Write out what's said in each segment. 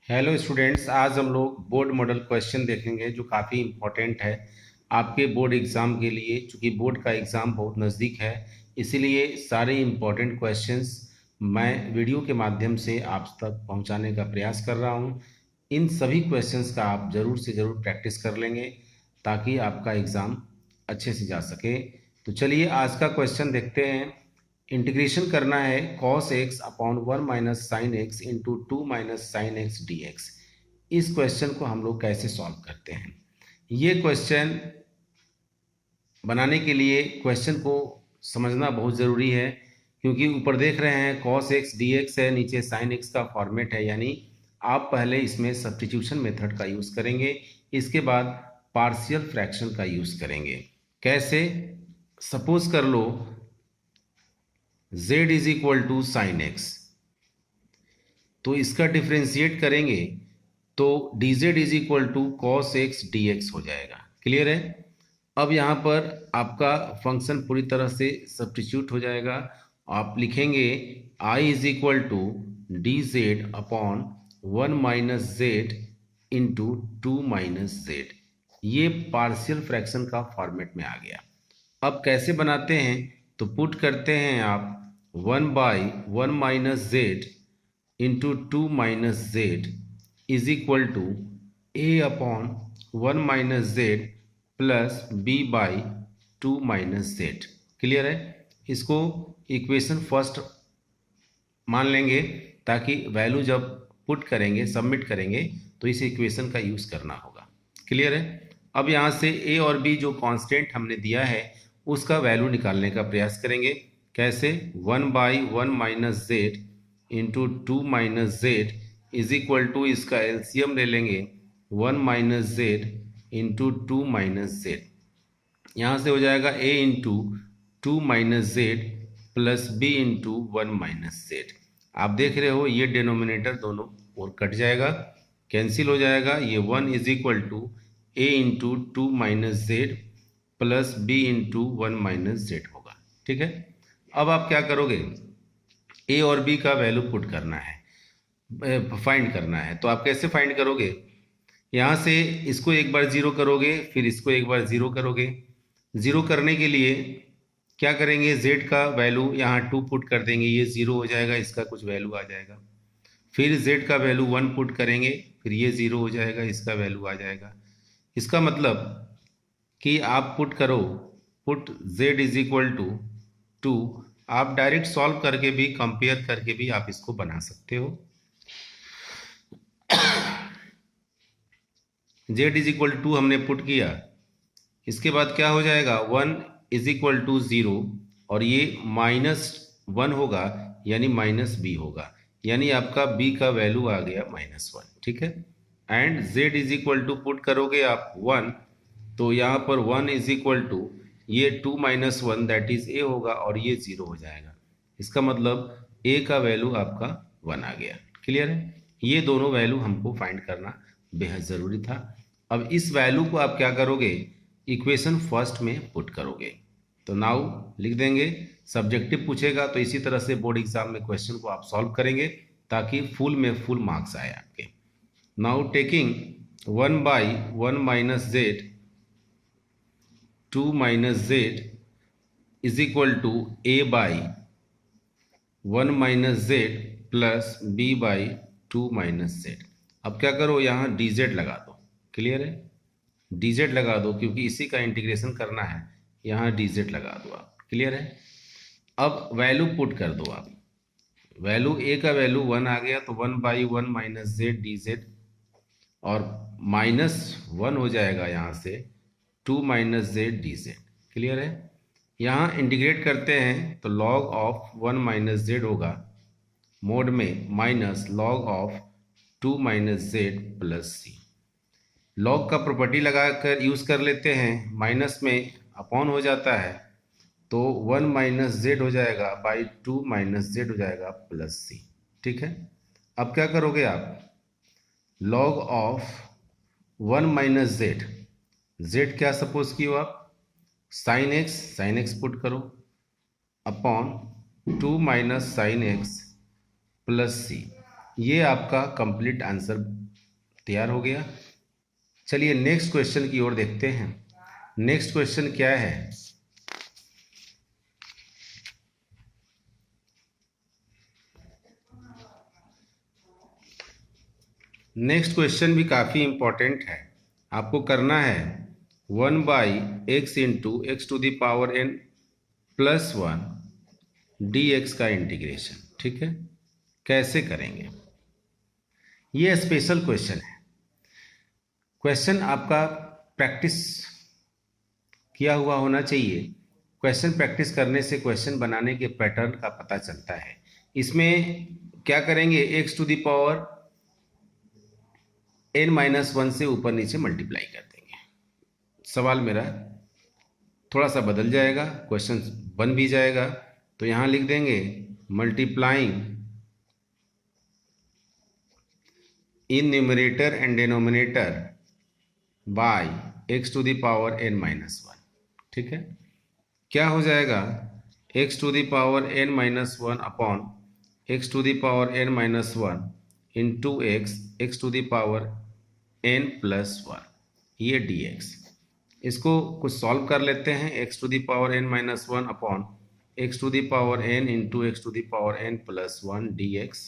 Hello students, आज हम लोग बोर्ड मॉडल क्वेश्चन देखेंगे जो काफ़ी इम्पोर्टेंट है आपके बोर्ड एग्ज़ाम के लिए। चूँकि बोर्ड का एग्ज़ाम बहुत नज़दीक है, इसीलिए सारे इम्पोर्टेंट क्वेश्चंस मैं वीडियो के माध्यम से आप तक पहुंचाने का प्रयास कर रहा हूं। इन सभी क्वेश्चंस का आप ज़रूर से ज़रूर प्रैक्टिस कर लेंगे ताकि आपका एग्ज़ाम अच्छे से जा सके। तो चलिए आज का क्वेश्चन देखते हैं। इंटीग्रेशन करना है cos x upon 1 minus sine x into 2 minus sine x d x. इस क्वेश्चन को हम लोग कैसे सॉल्व करते हैं? ये क्वेश्चन बनाने के लिए क्वेश्चन को समझना बहुत ज़रूरी है, क्योंकि ऊपर देख रहे हैं cos x dx है, नीचे sin x का फॉर्मेट है, यानी आप पहले इसमें सब्स्टिट्यूशन मेथड का यूज़ करेंगे, इसके बाद पार्शियल फ्रैक्शन का यूज़ करेंगे। कैसे? सपोज कर लो z is equal to sine x, तो इसका डिफ्रेंशिएट करेंगे तो dz is equal to cos x d x हो जाएगा। क्लियर है? अब यहाँ पर आपका फंक्शन पूरी तरह से सब्स्टिट्यूट हो जाएगा। आप लिखेंगे i is equal to d z upon 1 minus z into 2 minus z. ये पार्शियल फ्रैक्शन का फॉर्मेट में आ गया। अब कैसे बनाते हैं? तो पुट करते हैं आप 1 by 1 minus z into 2 minus z is equal to a upon 1 minus z plus b by 2 minus z. Clear है? इसको इक्वेशन फर्स्ट मान लेंगे ताकि वैल्यू जब पुट करेंगे, सबमिट करेंगे, तो इस इक्वेशन का यूज़ करना होगा। क्लियर है? अब यहाँ से ए और बी जो कांस्टेंट हमने दिया है उसका वैल्यू निकालने का प्रयास करेंगे। कैसे? 1 by 1 minus z into 2 minus z is equal to, इसका एलसीएम ले लेंगे 1 minus z into 2 minus z. यहाँ से हो जाएगा a into 2 minus z plus b into 1 minus z. आप देख रहे हो ये डिनोमिनेटर दोनों और कट जाएगा, कैंसिल हो जाएगा। ये 1 is equal to a into 2 minus z plus b into 1 minus z होगा। ठीक है? अब आप क्या करोगे? a और b का वैल्यू पुट करना है, फाइंड करना है। तो आप कैसे फाइंड करोगे? यहाँ से इसको एक बार ज़ीरो करोगे, फिर इसको एक बार ज़ीरो करोगे। ज़ीरो करने के लिए क्या करेंगे? z का वैल्यू यहाँ 2 पुट कर देंगे, ये ज़ीरो हो जाएगा, इसका कुछ वैल्यू आ जाएगा। फिर z का वैल्यू 1 पुट करेंगे, फिर ये ज़ीरो हो जाएगा, इसका वैल्यू आ जाएगा। इसका मतलब कि आप पुट करो, put z is equal to 2। आप डायरेक्ट सॉल्व करके भी, कंपेयर करके भी आप इसको बना सकते हो। z इज इक्वल टू हमने पुट किया, इसके बाद क्या हो जाएगा? 1 इज इक्वल टू 0 और ये -1 होगा, यानी माइनस बी होगा, यानी आपका b का वैल्यू आ गया -1। ठीक है? And z is equal to put करोगे आप 1, तो यहाँ पर 1 इज इक्वल टू ये 2 माइनस 1 दैट इज a होगा और ये 0 हो जाएगा। इसका मतलब a का वैल्यू आपका 1 आ गया। क्लियर है? ये दोनों वैल्यू हमको फाइंड करना बेहद ज़रूरी था। अब इस वैल्यू को आप क्या करोगे? इक्वेशन फर्स्ट में पुट करोगे। तो नाउ लिख देंगे, सब्जेक्टिव पूछेगा तो इसी तरह से बोर्ड एग्जाम में क्वेश्चन को आप सॉल्व करेंगे ताकि फुल में फुल मार्क्स आए आपके। Now taking 1 by 1 minus z 2 minus z is equal to a by 1 minus z plus b by 2 minus z. अब क्या करो? यहाँ dz लगा दो। क्लियर है? dz लगा दो, क्योंकि इसी का इंटीग्रेशन करना है। यहाँ dz लगा दो आप। क्लियर है? अब वैल्यू पुट कर दो आप। वैल्यू a का वैल्यू 1 आ गया, तो 1 by 1 minus z d z और -1 हो जाएगा यहाँ से 2 minus z d z. Clear है? यहाँ इंटीग्रेट करते हैं तो log ऑफ 1 माइनस जेड होगा मोड में minus log of 2 minus z plus c. Log का प्रॉपर्टी लगाकर यूज़ कर लेते हैं, माइनस में अपॉन हो जाता है, तो 1 माइनस जेड हो जाएगा बाई 2 माइनस जेड हो जाएगा प्लस सी। ठीक है? अब क्या करोगे आप? Log of 1 minus Z, Z क्या सपोज किए हो आप? साइन एक्स पुट करो upon 2 minus sine X plus C. ये आपका कंप्लीट आंसर तैयार हो गया। चलिए नेक्स्ट क्वेश्चन की ओर देखते हैं। नेक्स्ट क्वेश्चन क्या है? नेक्स्ट क्वेश्चन भी काफ़ी इंपॉर्टेंट है। आपको करना है 1/x into x to the power n plus 1 dx का इंटीग्रेशन। ठीक है, कैसे करेंगे? ये स्पेशल क्वेश्चन है। क्वेश्चन आपका प्रैक्टिस किया हुआ होना चाहिए। क्वेश्चन प्रैक्टिस करने से क्वेश्चन बनाने के पैटर्न का पता चलता है। इसमें क्या करेंगे, x to the power n-1 से ऊपर नीचे मल्टीप्लाई कर देंगे। सवाल मेरा थोड़ा सा बदल जाएगा, क्वेश्चन बन भी जाएगा। तो यहाँ लिख देंगे multiplying in numerator and denominator by x to the power n-1। ठीक है, क्या हो जाएगा, x to the power n-1 upon x to the power n-1 into x to the power n+1, ये dx। इसको कुछ सॉल्व कर लेते हैं। X to the power n-1 upon x to the power n into x to the power n+1 dx।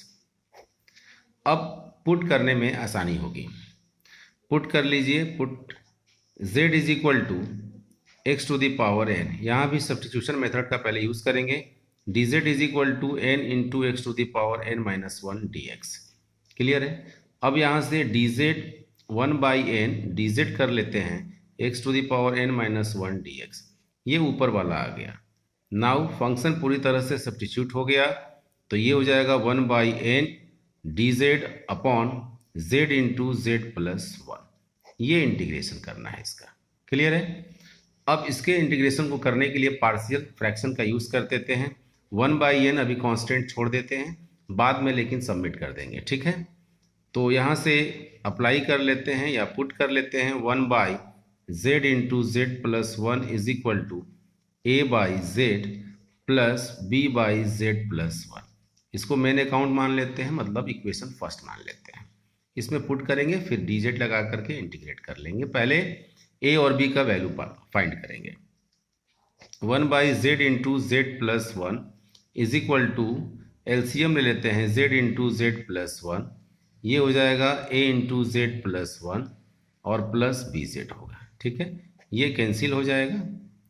अब put करने में आसानी होगी। पुट कर लीजिए, put z is equal to x to the power n। यहाँ भी सब्स्टिट्यूशन मेथड का पहले यूज़ करेंगे। dz is equal to n into x to the power n-1 dx। Clear है? अब यहाँ से dz 1/n dz कर लेते हैं x to the power n-1 dx। ये ऊपर वाला आ गया। नाउ फंक्शन पूरी तरह से सब्स्टिट्यूट हो गया, तो ये हो जाएगा 1/n dz upon z into z+1। ये इंटीग्रेशन करना है इसका। क्लियर है? अब इसके इंटीग्रेशन को करने के लिए पार्शियल फ्रैक्शन का यूज़ कर देते हैं। 1/n अभी कांस्टेंट छोड़ देते हैं, बाद में लेकिन सबमिट कर देंगे। ठीक है, तो यहाँ से अप्लाई कर लेते हैं या पुट कर लेते हैं 1/z into z+1 is equal to a/z plus b/z+1। इसको मेन अकाउंट मान लेते हैं, मतलब इक्वेशन फर्स्ट मान लेते हैं। इसमें पुट करेंगे, फिर dz लगा करके इंटीग्रेट कर लेंगे। पहले a और b का वैल्यू फाइंड करेंगे। 1/z into z+1 is equal to, LCM ले लेते हैं, z इंटू z+1। ये हो जाएगा a इंटू z+1 और प्लस bz होगा। ठीक है, ये कैंसिल हो जाएगा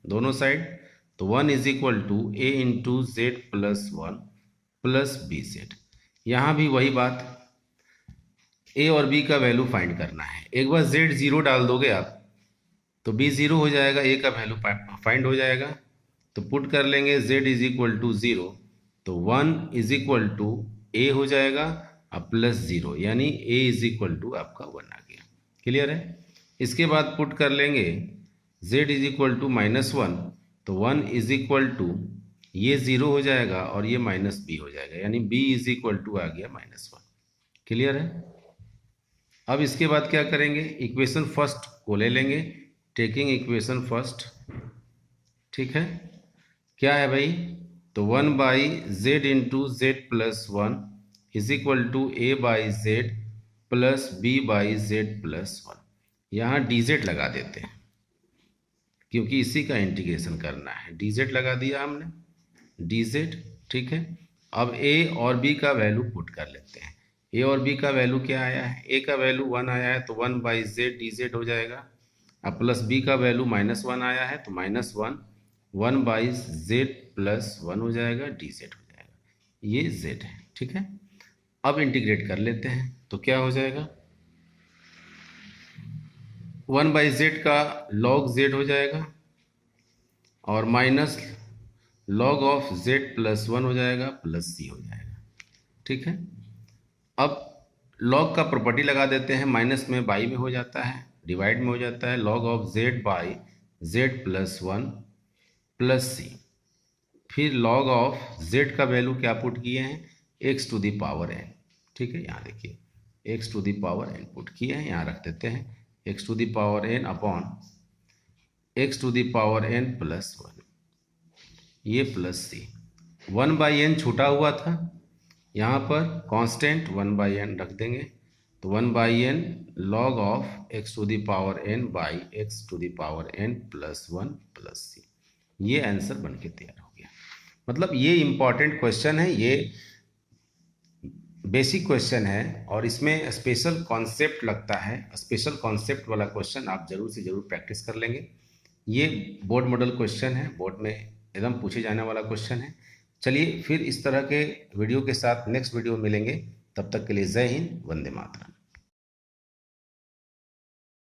दोनों साइड। तो 1 is equal to a into z+1 plus bz। यहाँ भी वही बात, a और b का वैल्यू फाइंड करना है। एक बार z 0 डाल दोगे आप तो b 0 हो जाएगा, a का वैल्यू फाइंड हो जाएगा। तो पुट कर लेंगे z इज इक्वल टू 0, तो 1 इज इक्वल टू a हो जाएगा अब प्लस 0, यानी a इज इक्वल टू आपका 1 आ गया। क्लियर है? इसके बाद पुट कर लेंगे z इज इक्वल टू -1, तो 1 इज इक्वल टू, ये 0 हो जाएगा और ये माइनस b हो जाएगा, यानी b इज इक्वल टू आ गया -1। क्लियर है? अब इसके बाद क्या करेंगे, इक्वेशन फर्स्ट को ले लेंगे, टेकिंग इक्वेशन फर्स्ट। ठीक है, क्या है भाई, तो 1/z into z+1 is equal to a/z plus b/z+1। यहाँ dz लगा देते हैं क्योंकि इसी का इंटीग्रेशन करना है। dz लगा दिया हमने, dz। ठीक है, अब a और b का वैल्यू पुट कर लेते हैं। a और b का वैल्यू क्या आया है, a का वैल्यू 1 आया है तो 1/z dz हो जाएगा। अब प्लस b का वैल्यू -1 आया है तो -1 1/z+1 हो जाएगा, dz हो जाएगा। ये z है। ठीक है, अब इंटीग्रेट कर लेते हैं तो क्या हो जाएगा, 1/z का log z हो जाएगा और माइनस log ऑफ z+1 हो जाएगा, प्लस c हो जाएगा। ठीक है, अब log का प्रॉपर्टी लगा देते हैं, माइनस में बाई में हो जाता है, डिवाइड में हो जाता है, log of z/z+1 plus c। फिर log ऑफ z का वैल्यू क्या पुट किए हैं, x to the power n। ठीक है, यहाँ देखिए x to the power n put किए हैं, यहाँ रख देते हैं x to the power n upon x to the power n +1, ये प्लस c। 1/n छूटा हुआ था यहाँ पर कांस्टेंट 1/n रख देंगे, तो 1/n log of x to the power n by x to the power n plus 1 plus c। ये आंसर बन के तैयार हो गया। मतलब ये इंपॉर्टेंट क्वेश्चन है, ये बेसिक क्वेश्चन है और इसमें स्पेशल कॉन्सेप्ट लगता है। स्पेशल कॉन्सेप्ट वाला क्वेश्चन आप जरूर से जरूर प्रैक्टिस कर लेंगे। ये बोर्ड मॉडल क्वेश्चन है, बोर्ड में एकदम पूछे जाने वाला क्वेश्चन है। चलिए फिर इस तरह के वीडियो के साथ नेक्स्ट वीडियो में मिलेंगे। तब तक के लिए जय हिंद, वंदे मातरम।